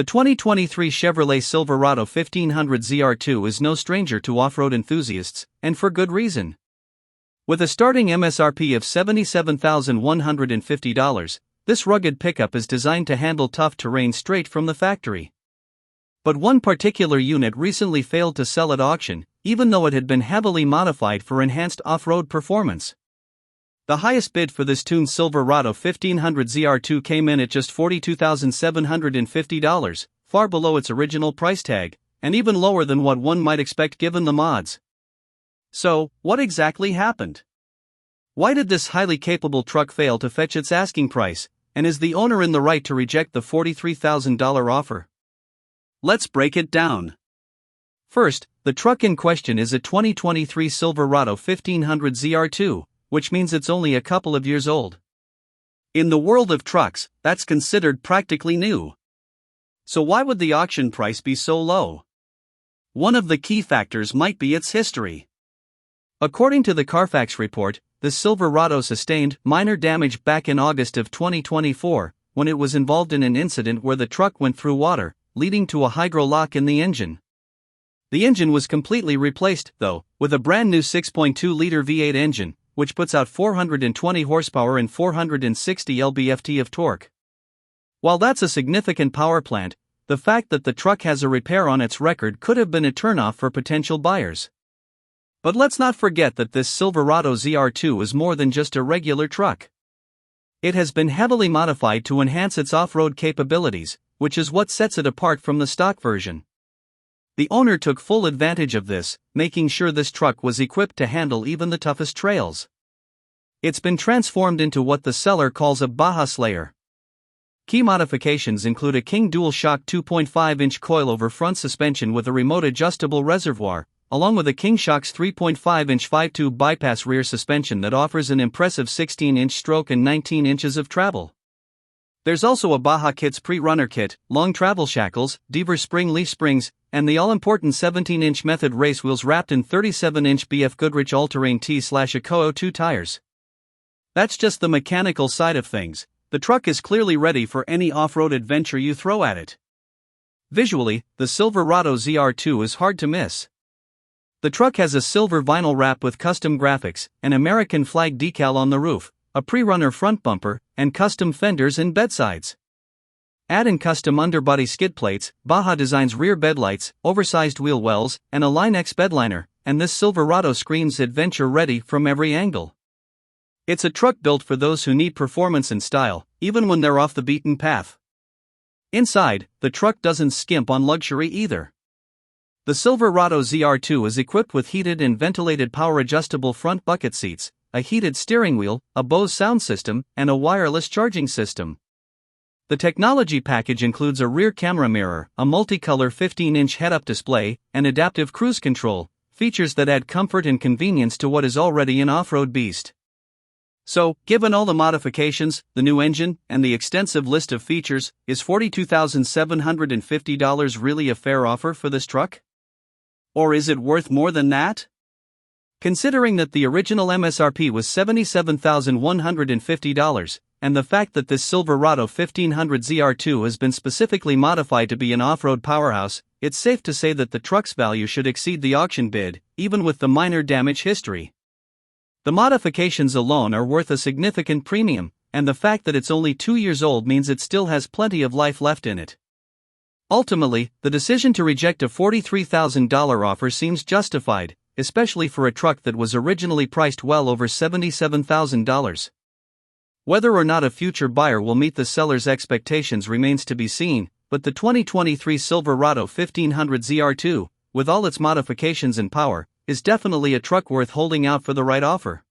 The 2023 Chevrolet Silverado 1500 ZR2 is no stranger to off-road enthusiasts, and for good reason. With a starting MSRP of $77,150, this rugged pickup is designed to handle tough terrain straight from the factory. But one particular unit recently failed to sell at auction, even though it had been heavily modified for enhanced off-road performance. The highest bid for this tuned Silverado 1500 ZR2 came in at just $42,750, far below its original price tag, and even lower than what one might expect given the mods. So, what exactly happened? Why did this highly capable truck fail to fetch its asking price, and is the owner in the right to reject the $43,000 offer? Let's break it down. First, the truck in question is a 2023 Silverado 1500 ZR2, which means it's only a couple of years old. In the world of trucks, that's considered practically new. So why would the auction price be so low? One of the key factors might be its history. According to the Carfax report, the Silverado sustained minor damage back in August of 2024, when it was involved in an incident where the truck went through water, leading to a hydro lock in the engine. The engine was completely replaced, though, with a brand new 6.2-liter V8 engine, which puts out 420 horsepower and 460 lb-ft of torque. While that's a significant power plant, the fact that the truck has a repair on its record could have been a turnoff for potential buyers. But let's not forget that this Silverado ZR2 is more than just a regular truck. It has been heavily modified to enhance its off-road capabilities, which is what sets it apart from the stock version. The owner took full advantage of this, making sure this truck was equipped to handle even the toughest trails. It's been transformed into what the seller calls a Baja Slayer. Key modifications include a King dual-shock 2.5-inch coilover front suspension with a remote adjustable reservoir, along with a King Shocks 3.5-inch 5-tube bypass rear suspension that offers an impressive 16-inch stroke and 19 inches of travel. There's also a Baja Kits pre-runner kit, long travel shackles, Deaver spring leaf springs, and the all-important 17-inch Method race wheels wrapped in 37-inch BF Goodrich all-terrain T/ACO 2 tires. That's just the mechanical side of things. The truck is clearly ready for any off-road adventure you throw at it. Visually, the Silverado ZR2 is hard to miss. The truck has a silver vinyl wrap with custom graphics, an American flag decal on the roof, a pre-runner front bumper, and custom fenders and bedsides. Add in custom underbody skid plates, Baja designs rear bed lights, oversized wheel wells, and a Line-X bedliner, and this Silverado screams adventure ready from every angle. It's a truck built for those who need performance and style, even when they're off the beaten path. Inside, the truck doesn't skimp on luxury either. The Silverado ZR2 is equipped with heated and ventilated power-adjustable front bucket seats, a heated steering wheel, a Bose sound system, and a wireless charging system. The technology package includes a rear camera mirror, a multicolor 15-inch head-up display, and adaptive cruise control, features that add comfort and convenience to what is already an off-road beast. So, given all the modifications, the new engine, and the extensive list of features, is $42,750 really a fair offer for this truck? Or is it worth more than that? Considering that the original MSRP was $77,150, and the fact that this Silverado 1500 ZR2 has been specifically modified to be an off-road powerhouse, it's safe to say that the truck's value should exceed the auction bid, even with the minor damage history. The modifications alone are worth a significant premium, and the fact that it's only 2 years old means it still has plenty of life left in it. Ultimately, the decision to reject a $43,000 offer seems justified, especially for a truck that was originally priced well over $77,000. Whether or not a future buyer will meet the seller's expectations remains to be seen, but the 2023 Silverado 1500 ZR2, with all its modifications and power, is definitely a truck worth holding out for the right offer.